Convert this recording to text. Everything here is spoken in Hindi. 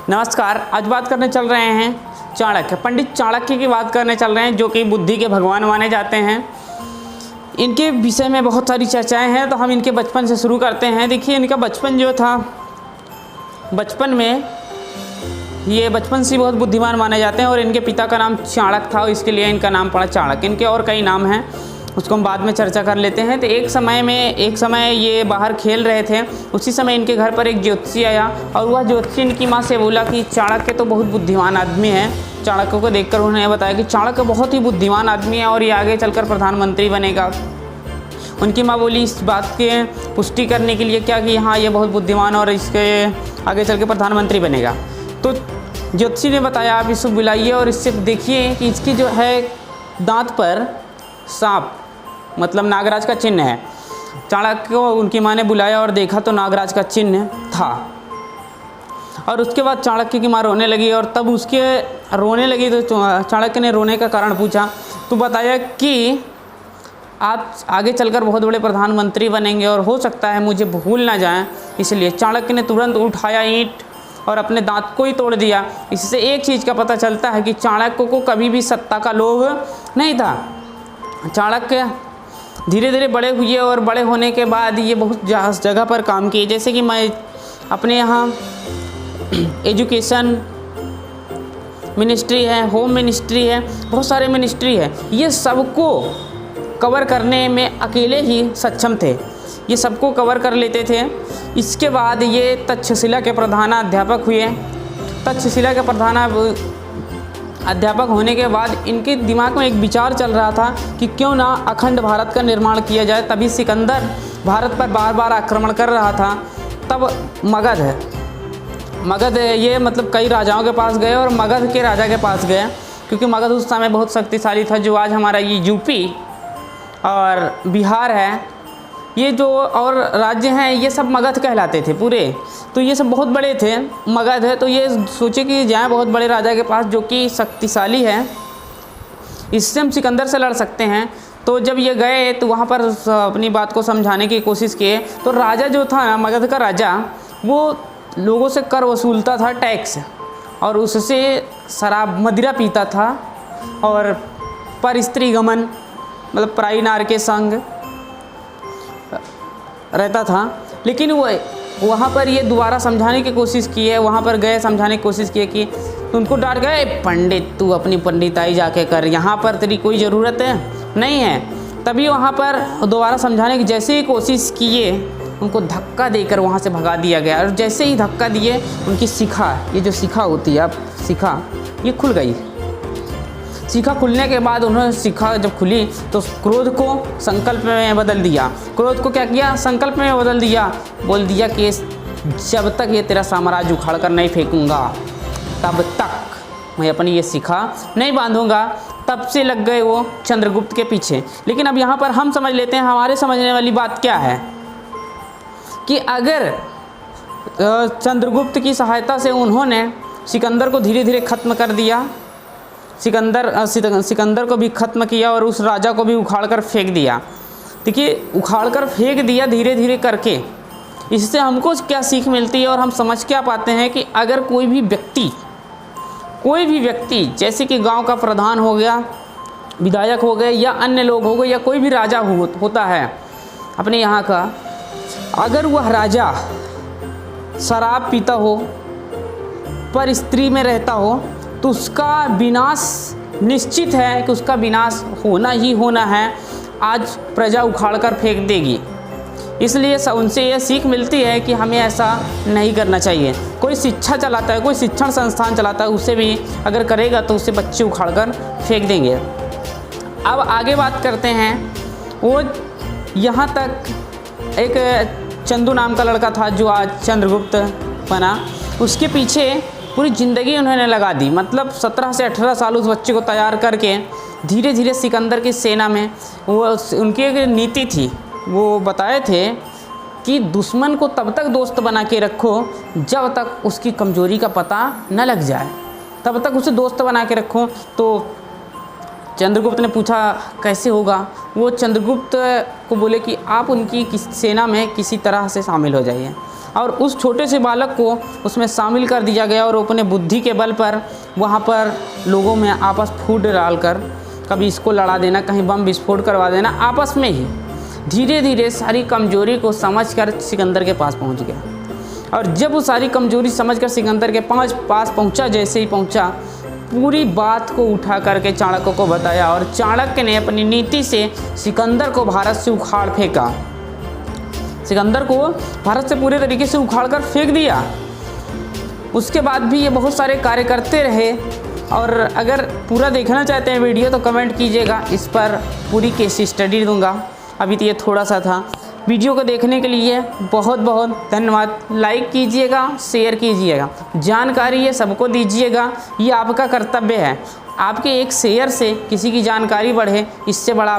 नमस्कार। आज बात करने चल रहे हैं चाणक्य, पंडित चाणक्य की बात करने चल रहे हैं, जो कि बुद्धि के भगवान माने जाते हैं। इनके विषय में बहुत सारी चर्चाएं हैं, तो हम इनके बचपन से शुरू करते हैं। देखिए, इनका बचपन जो था, बचपन में ये बचपन से बहुत बुद्धिमान माने जाते हैं और इनके पिता का नाम चाणक्य था, इसके लिए इनका नाम पड़ा चाणक्य। इनके और कई नाम हैं, उसको हम बाद में चर्चा कर लेते हैं। तो एक समय ये बाहर खेल रहे थे, उसी समय इनके घर पर एक ज्योतिषी आया और वह ज्योतिषी इनकी माँ से बोला कि चाणक्य तो बहुत बुद्धिमान आदमी है। चाणक्य को देखकर उन्होंने बताया कि चाणक्य बहुत ही बुद्धिमान आदमी है और ये आगे चलकर प्रधानमंत्री बनेगा। उनकी माँ बोली इस बात के पुष्टि करने के लिए क्या कि हाँ, ये बहुत बुद्धिमान और इसके आगे चल के प्रधानमंत्री बनेगा। तो ज्योतिषी ने बताया आप इसको बुलाइए और इससे देखिए कि इसकी जो है दांत पर सांप मतलब नागराज का चिन्ह है। चाणक्य को उनकी माँ ने बुलाया और देखा तो नागराज का चिन्ह था। और उसके बाद चाणक्य की माँ रोने लगी और तब उसके रोने लगी तो चाणक्य ने रोने का कारण पूछा, तो बताया कि आप आगे चलकर बहुत बड़े प्रधानमंत्री बनेंगे और हो सकता है मुझे भूल ना जाएं। इसलिए चाणक्य ने तुरंत उठाया ईंट और अपने दांत को ही तोड़ दिया। इससे एक चीज़ का पता चलता है कि चाणक्य को कभी भी सत्ता का लोभ नहीं था। चाणक्य धीरे धीरे बड़े हुए और बड़े होने के बाद ये बहुत जगह पर काम किए, जैसे कि मैं अपने यहाँ एजुकेशन मिनिस्ट्री है, होम मिनिस्ट्री है, बहुत सारे मिनिस्ट्री है, ये सबको कवर करने में अकेले ही सक्षम थे, ये सबको कवर कर लेते थे। इसके बाद ये तक्षशिला के प्रधानाध्यापक हुए। तक्षशिला के अध्यापक होने के बाद इनके दिमाग में एक विचार चल रहा था कि क्यों ना अखंड भारत का निर्माण किया जाए। तभी सिकंदर भारत पर बार बार आक्रमण कर रहा था। तब मगध ये मतलब कई राजाओं के पास गए और मगध के राजा के पास गए, क्योंकि मगध उस समय बहुत शक्तिशाली था। जो आज हमारा ये यूपी और बिहार है, ये जो और राज्य हैं, ये सब मगध कहलाते थे पूरे। तो ये सब बहुत बड़े थे, मगध है। तो ये सोचे कि जाएं बहुत बड़े राजा के पास जो कि शक्तिशाली है, इससे हम सिकंदर से लड़ सकते हैं। तो जब ये गए तो वहाँ पर अपनी बात को समझाने की कोशिश किए। तो राजा जो था, मगध का राजा, वो लोगों से कर वसूलता था, टैक्स, और उससे शराब मदिरा पीता था और पर स्त्री गमन मतलब पराई नार के संग रहता था। लेकिन वो वहाँ पर ये दोबारा समझाने की कोशिश की है, वहाँ पर गए समझाने की कोशिश की कि उनको डांट गए, पंडित तू अपनी पंडिताई जाके कर, यहाँ पर तेरी कोई ज़रूरत है नहीं है। तभी वहाँ पर दोबारा समझाने की जैसे ही कोशिश किए, उनको धक्का देकर वहाँ से भगा दिया गया। और जैसे ही धक्का दिए, उनकी शिखा, ये जो शिखा होती है, अब शिखा ये खुल गई। शिखा खुलने के बाद उन्होंने शिखा जब खुली तो क्रोध को संकल्प में बदल दिया। क्रोध को क्या किया? संकल्प में बदल दिया। बोल दिया कि जब तक ये तेरा साम्राज्य उखाड़ कर नहीं फेंकूंगा, तब तक मैं अपनी ये शिखा नहीं बांधूंगा। तब से लग गए वो चंद्रगुप्त के पीछे। लेकिन अब यहाँ पर हम समझ लेते हैं, हमारे समझने वाली बात क्या है कि अगर चंद्रगुप्त की सहायता से उन्होंने सिकंदर को धीरे धीरे ख़त्म कर दिया, सिकंदर को भी ख़त्म किया और उस राजा को भी उखाड़ कर फेंक दिया। देखिए, उखाड़ कर फेंक दिया धीरे धीरे करके। इससे हमको क्या सीख मिलती है और हम समझ क्या पाते हैं कि अगर कोई भी व्यक्ति जैसे कि गांव का प्रधान हो गया, विधायक हो गए या अन्य लोग हो गए या कोई भी राजा होता है अपने यहाँ का, अगर वह राजा शराब पीता हो, पर स्त्री में रहता हो, तो उसका विनाश निश्चित है कि उसका विनाश होना ही होना है। आज प्रजा उखाड़ कर फेंक देगी। इसलिए उनसे यह सीख मिलती है कि हमें ऐसा नहीं करना चाहिए। कोई शिक्षा चलाता है, कोई शिक्षण संस्थान चलाता है, उसे भी अगर करेगा तो उसे बच्चे उखाड़ कर फेंक देंगे। अब आगे बात करते हैं। वो यहाँ तक एक चंदू नाम का लड़का था जो आज चंद्रगुप्त बना। उसके पीछे पूरी ज़िंदगी उन्होंने लगा दी, मतलब 17 से 18 साल उस बच्चे को तैयार करके धीरे धीरे सिकंदर की सेना में वो उनकी एक नीति थी। वो बताए थे कि दुश्मन को तब तक दोस्त बना के रखो जब तक उसकी कमज़ोरी का पता न लग जाए, तब तक उसे दोस्त बना के रखो। तो चंद्रगुप्त ने पूछा कैसे होगा? वो चंद्रगुप्त को बोले कि आप उनकी सेना में किसी तरह से शामिल हो जाइए। और उस छोटे से बालक को उसमें शामिल कर दिया गया और अपने बुद्धि के बल पर वहाँ पर लोगों में आपस फूट डालकर कभी इसको लड़ा देना, कहीं बम विस्फोट करवा देना, आपस में ही धीरे धीरे सारी कमजोरी को समझकर सिकंदर के पास पहुँच गया। और जब वो सारी कमजोरी समझकर सिकंदर के पास पहुँचा, जैसे ही पहुँचा पूरी बात को उठा करके चाणक्य को बताया और चाणक्य ने अपनी नीति से सिकंदर को भारत से उखाड़ फेंका। सिकंदर को भारत से पूरे तरीके से उखाड़ कर फेंक दिया। उसके बाद भी ये बहुत सारे कार्य करते रहे। और अगर पूरा देखना चाहते हैं वीडियो तो कमेंट कीजिएगा, इस पर पूरी केस स्टडी दूंगा। अभी तो ये थोड़ा सा था। वीडियो को देखने के लिए बहुत बहुत धन्यवाद। लाइक कीजिएगा, शेयर कीजिएगा, जानकारी ये सबको दीजिएगा, ये आपका कर्तव्य है। आपके एक शेयर से किसी की जानकारी बढ़े, इससे बड़ा